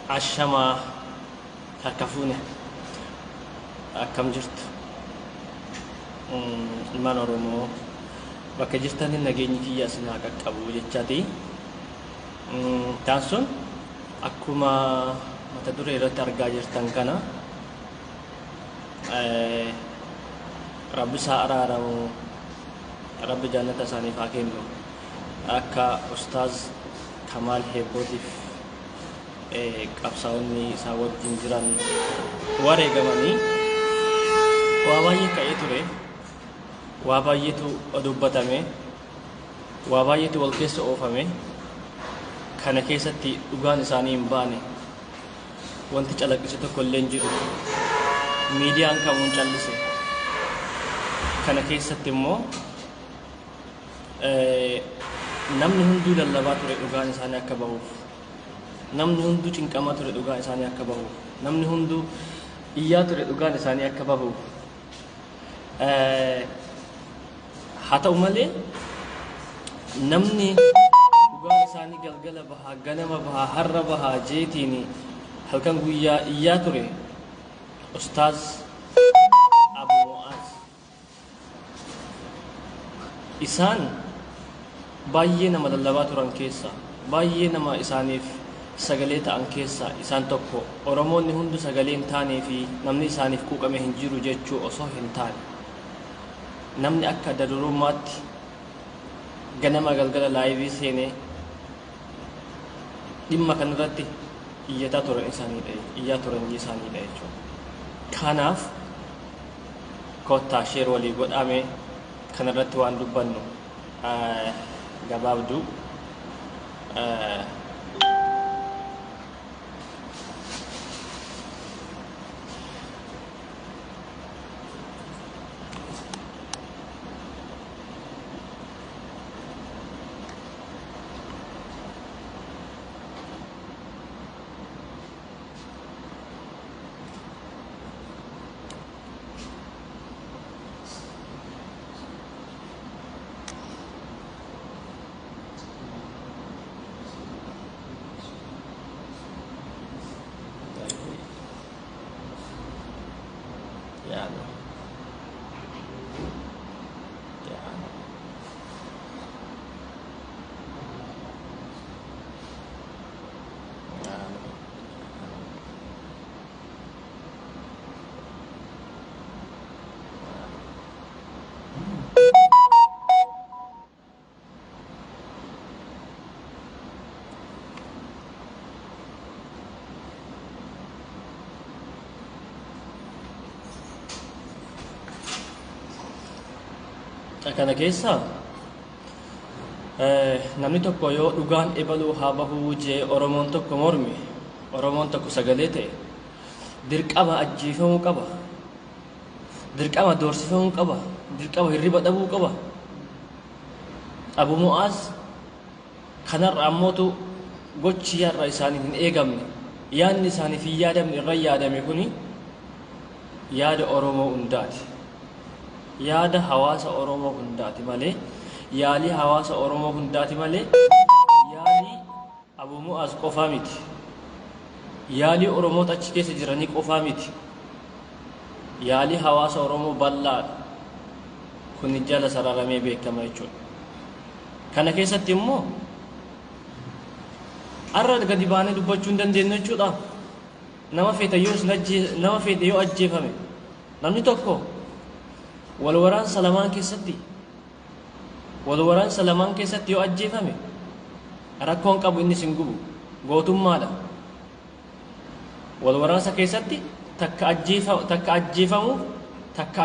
Ashama harkafune akkam jirtu ilmaan Oromoo bakka jirtanitti nageenyi kiyya isin haa qaqqabu jechaati. Taan sun akkuma mata duree irratti argaa jirtan kana Rabbi isaa araaramu, Rabbi jannata isaaniif haa kennu. Akka Ustaaz Kamaal Heebootiif qabsaa'onni isaa wajjin jiran wareegamanii waa baay'ee ka'ee ture, waa baay'eetu dubbatame, waa baay'eetu wal keessa oofame. Kana keessatti dhugaan isaanii hin baane wanti calaqqise tokko illee hin jiru. Miidiyaan kamuun callise. Kana keessatti immoo namni hunduu lallabaa ture dhugaan isaanii akka bahuuf, namni hunduu cinqamaa ture dhugaan isaanii akka bahuuf, namni hunduu iyyaa ture dhugaan isaanii akka bahuuf. Haa ta'u malee namni dhugaan isaanii galgala bahaa, ganama bahaa, har'a bahaa jeetiin halkan guyyaa iyyaa ture Ustaaz Abu Mu'aaz. Isaan baay'ee nama lallabaa turan keessa, baay'ee nama isaaniif sagalee ta'an keessa isaan tokko. Oromoonni hundu sagalee hin taanee fi namni isaaniif quuqame hin jiru jechuu osoo hin taane, namni akka dadurummaatti ganama galgala laayivii seenee dhimma kanarratti iyyataa turan isaaniidha, iyyaa turan isaaniidha jechuudha. Kanaaf kottaa sheer walii godhame kanarratti waan dubbannu gabaabduu kana keessa namni tokko yoo dhugaan ebaluu haa bahuu jee Oromoon tokko morme, Oromoon tokko sagalee ta'e dirqama ajjeefamuu qaba, dirqama doorsifamuu qaba, dirqama hirriba dhabuu qaba. Abu Mu'aaz kanarra ammootu gochi yarra isaaniif hin eegamne, yaadni isaaniif hin yaadamne irra yaadame kuni yaada Oromoo hundaati. Yaada hawaasa Oromoo hundaati malee, yaalii hawaasa Oromoo hundaati malee, yaalii Abu Mu'aaz qofaa miti, yaalii Oromoota achi keessa jiranii qofaa miti, yaalii hawaasa Oromoo bal'aadha. Kun jala sararamee beekama jechuudha. Kana keessatti immoo har'a gadi baanee dubbachuu hin dandeenyu jechuudha. Nama fedhe yoo ajjeefame namni tokko wal waraansa lamaan keessatti yoo ajjeefame rakkoon qabu inni sin gubu gootummaadha. Wal waraansa keessatti takka ajjeefamuuf takka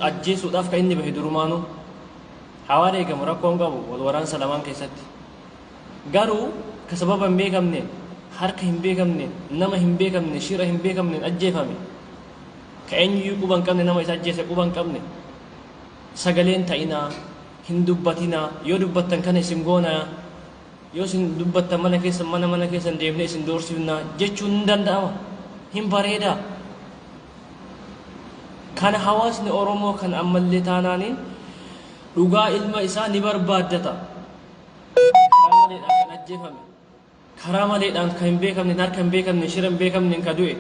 ajjeesuudhaaf kan inni bahe durumaanuu haa eegamu, rakkoon qabu wal waraansa lamaan keessatti. Garuu ka sababa hin beekamneen, harka hin beekamneen, nama hin beekamne, shira hin beekamneen ajjeefame, ka eenyuyyuu quba hin qabne, nama isa ajjeese quba hin qabne, sagaleen ta'inaa, hin dubbatinaa, yoo dubbattan kana isin goonaa, yoo isin dubbattan mana keessan deemnee isin doorsifnaa jechuun hin danda'ama, hin bareedaa. Kana hawaasni Oromoo kan ammallee taanaaniin dhugaa ilma isaa ni barbaaddata. Kan ajjeefame karaa maleedhaan kan hin beekamne harka hin beekamne shira hin beekamne ka du'e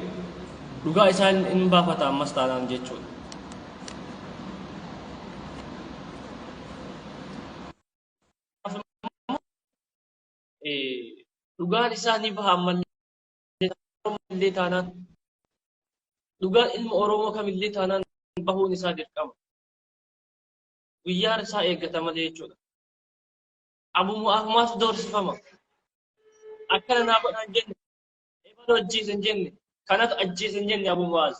dhugaa isaa hin baafata ammas taanaan jechuudha. Dhugaan isaa ni baha ammallee taanaan dhugaan ilma Oromoo kamillee taanaan bahuun isaa dirqama. Guyyaan isaa eeggata malee jechuudha. Abumaatu doorsifama. Akkana naa godhan jenne, eebala ajjeesan jenne, kanatu ajjeesan jenne Abumaas.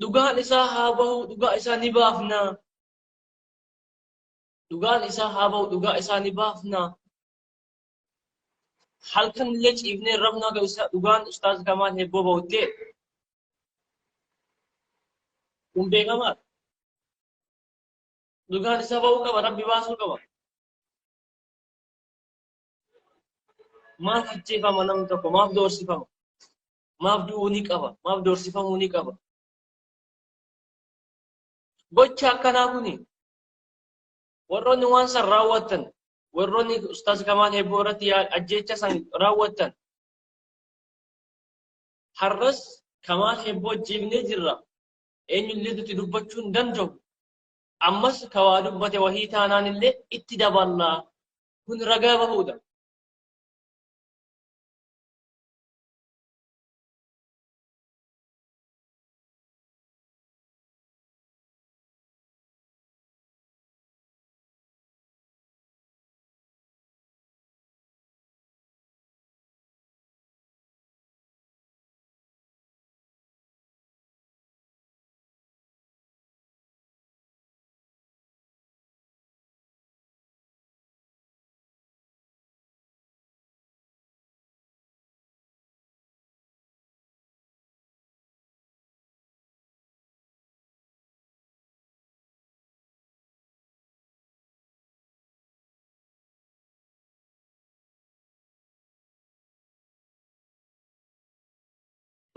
Dhugaan isaa haa bahu, dhugaa isaa ni baafna. Dhugaan isaa haa bahu, dhugaa isaa ni baafna. Halkan illee ciifnee rafnaa ga'u dhugaan Ustaaz Kamaal Hebboo bahuttee kun beekamaadha. Dhugaan isaa bahuu qaba, Rabbi baasuu qaba. Maaf ajjeefama namni tokko, maaf doorsifama, maaf du'uu ni qaba, maaf doorsifamuu ni qaba. Gocha akkanaa kuni warroonni waan san raawwatan, warroonni Ustaaz Kamaal Hebboo irratti ajjeecha san raawwatan har'as Kamaal Hebboo jiibnee jirra. Eenyullee nuti dubbachuu hin danda'u. Ammas ka waa dubbate wahii taanaan illee itti daballaa. Kun ragaa bahuudha.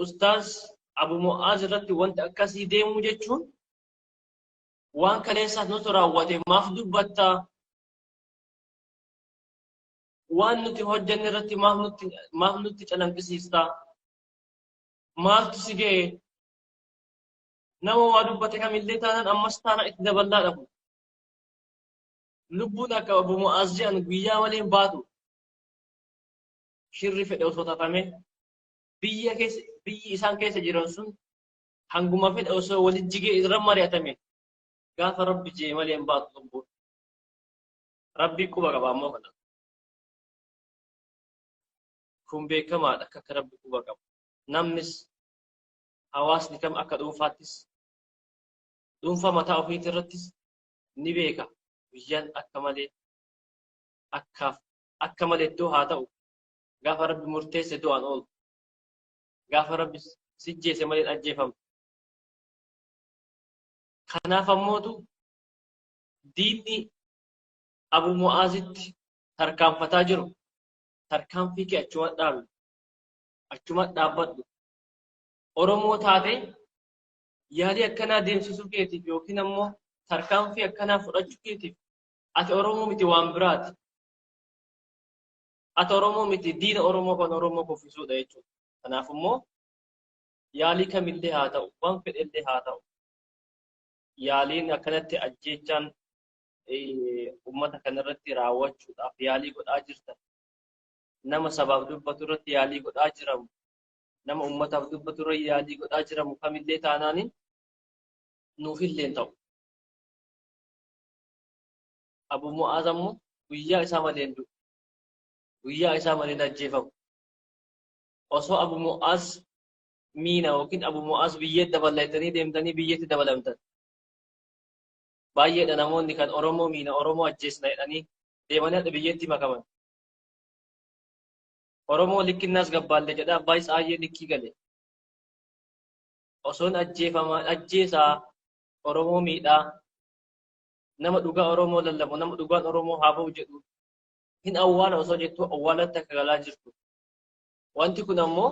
Ustaaz Abu Mu'aaz irratti wanti akkasii deemuu jechuun waan kaleessaas nuti raawwate maaf dubbattaa? Waan nuti hojjenne irratti maaf nutti calanqisiistaa? Maaltu si ga'e? Nama waa dubbate kamillee taanaan ammas taana itti daballaa dhabu. Lubbuun akka Abu Mu'aaz jedhan guyyaa malee hin baatu. Shirri fedhe osoo tatamee biyyi isaan keessa jiran sun hanguma fedhe osoo walit jigee irra mari'atame gaafa Rabbi jee malee hin baatu lubbuun. Rabbii quba qaba ammoo kana. Kun beekamaadha akka Rabbi quba qaba. Namnis hawaasni kam akka dhuunfaattis dhuunfaa mataa ofiitii irrattis ni beeka. Guyyaan akka malee iddoo haa ta'u gaafa Rabbi murteesse du'aan oolu. Gaafa Rabbi sijjeese malee ajjeefamu. Kanaaf ammootu diinni Abu Mu'aazitti tarkaanfataa jiru. Tarkaanfii kee achuma dhaabbadhu. Oromoo taate yaalii akkanaa deemsisuu keetiif yookiin ammoo tarkaanfii akkanaa fudhachuu keetiif ati Oromoo miti waan biraati. Ati Oromoo miti diina Oromoo kan Oromoo kuffisuudha jechuudha. Kanaaf immoo yaalii kamillee haa ta'u, waan fedhellee haa ta'u, yaaliin akkanatti ajjeechaan uummata kanarratti raawwachuudhaaf yaalii godhaa jirtan. Nama sabaaf dubbatu irratti yaalii godhaa jiramu, nama uummataaf dubbatu irratti yaalii godhaa jiramu kamillee taanaaniin nuufillee hin ta'u. Abu Mu'aaz ammoo guyyaa isaa malee hin du'u. Guyyaa isaa malee hin ajjeefamu. Osoo Abu Mu'aaz miina yookiin Abu Mu'aaz biyyeetti dabalatanii deemtanii biyyeetti dabalamtan. Baay'eedha namoonni kan Oromoo miina Oromoo ajjeesna jedhanii deemanii biyyeetti makaman. Oromoo likkinnaas gabbaallee jedha abbaa isaayyee likkii gale. Osoon ajjeesaa Oromoo miidhaa nama dhugaa Oromoo lallabu nama dhugaan Oromoo haa ba'u jedhu hin awwaala osoo jettuu awwaalatti akka galaa jirtu. Wanti kun ammoo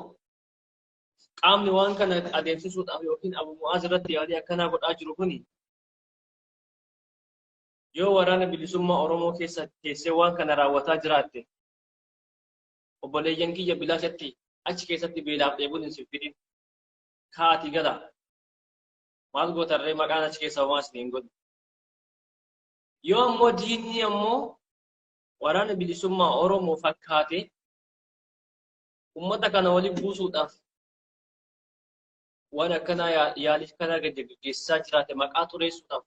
qaamni waan kana adeemsisuudhaaf yookiin Abu Mu'aaz irratti yaalii akkanaa godhaa jiru kuni yoo waraana bilisummaa Oromoo keessa teessee waan kana raawwataa jiraatte obboleeyyan kiyya bilaashatti achi keessatti beelaaf dheebuun hin siffidin kaa'atii gala maal gootarree maqaan achi keessa homaa isin hin godhu. Yoo ammoo diinni ammoo waraana bilisummaa Oromoo fakkaate ummata kana waliin buusuudhaaf waan akkanaa yaalii kana gaggeessaa jiraate maqaa xureessuudhaaf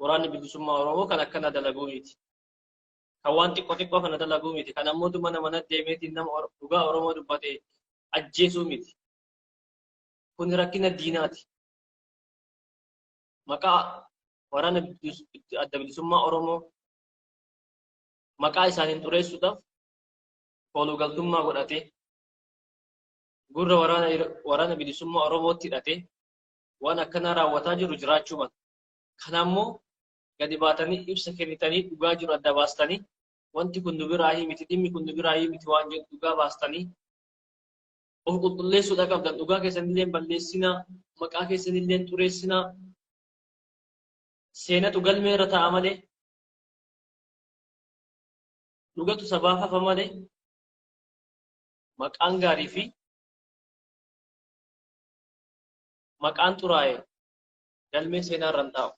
waraanni bilisummaa Oromoo kan akkana dalaguu miti. Kan waan xiqqoo kana dalaguu miti. Kan ammoo mana deemeetiin nama dhugaa Oromoo dubbate ajjeesuu miti. Kun rakkina diinaati. Maqaa waraana adda bilisummaa Oromoo maqaa isaaniin xureessuudhaaf koolugaltummaa godhatee gurra waraana bilisummaa Oromootti hidhatee waan akkanaa raawwataa jiru jiraachuu mala. Kana ammoo gadi baatanii ibsa kennitanii dhugaa jiru adda baastanii wanti kun nu biraayii miti dhimmi kun nu biraayii miti waan jedhu dhugaa baastanii of qulqulleessuudha qabdan. Dhugaa keessanillee balleessinaa, maqaa keessanillee xureessinaa. Seenatu galmee irra taa'a malee dhugatu sabaaf hafa malee maqaan gaarii fi maqaan xuraa'e galmee seenaa irra hin taa'u.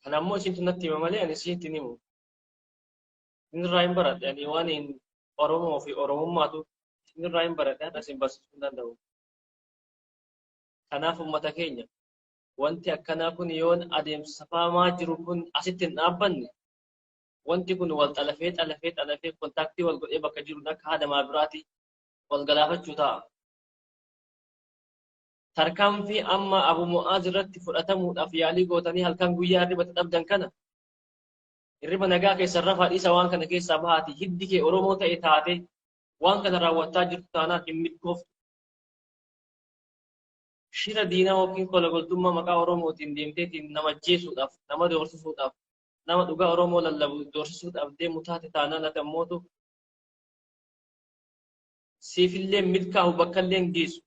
Kan ammoo isintu natti hima malee ani isintti hin himu. Isinirraa hin baradhe ani waan Oromoo fi Oromummaatu isinirraa hin baradhe haadha isin barsiisuu hin danda'u. Kanaaf uummata keenya wanti akkanaa kun yoon adeemsifamaa jiru kun asitti hin dhaabbanne wanti kun wal xalafee kontaaktii wal godhee bakka jiru akka haadamaa biraati wal galaafachuu ta'a. Tarkaanfii amma Abu Mu'aaz irratti fudhatamuudhaaf yaalii gootanii halkan guyyaa hirriba dhabdan kana hirriba nagaa keessan rafaa dhiisa waan kana keessaa bahaati hiddi kee Oromoo ta'e taate waan kana raawwattaa jirtu taanaan hin milkooftu. Shira diinaa yookiin koolagoltummaa maqaa Oromootiin deemteetiin nama ajjeesuudhaaf, nama doorsisuudhaaf, nama dhugaa Oromoo lallabu doorsisuudhaaf deemu taate taanaan ati ammootu siifillee milkaa'u bakkallee geessu.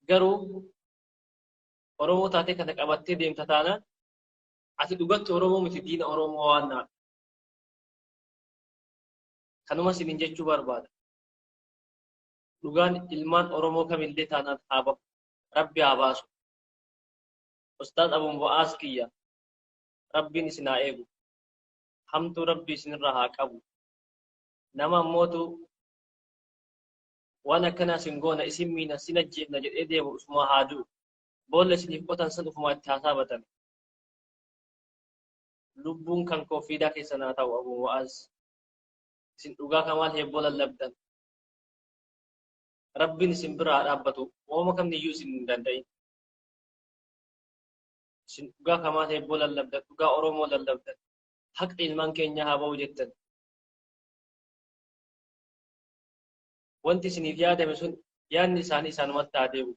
Garuu Oromoo taatee kana qabattee deemta taanaan ati dhugatti Oromoo miti diina Oromoo waan naaf. Kanuma isiniin jechuu barbaada. Dhugaan ilmaan Oromoo kamillee taanaan haa bahu. Rabbi haa baasu. Ustaaz Abu Mu'aaz kiyya. Rabbiin isin haa eegu. Hamtuu Rabbi isinirraa haa qabu. Nama ammootu waan akkanaa isin goona isin miina isin ajjeefna jedhee deemu ufuma haa du'u. Boolla isiniif qotan san ufuma itti haa saabatan. Lubbuun kan koofiidaa keessan haa ta'u Abu Mu'aaz. Isin dhugaa kamaal heebboo lallabdan. Rabbiin isin bira haa dhaabbatu. Ooma kamniyyuu isin hin danda'in. Isin dhugaa kamaal heebboo lallabdan. Dhugaa Oromoo lallabdan. Haqni ilmaan keenya haa ba'u jettan. Wanti isiniif yaadame sun yaadni isaanii isaanumatti haa deebi'u.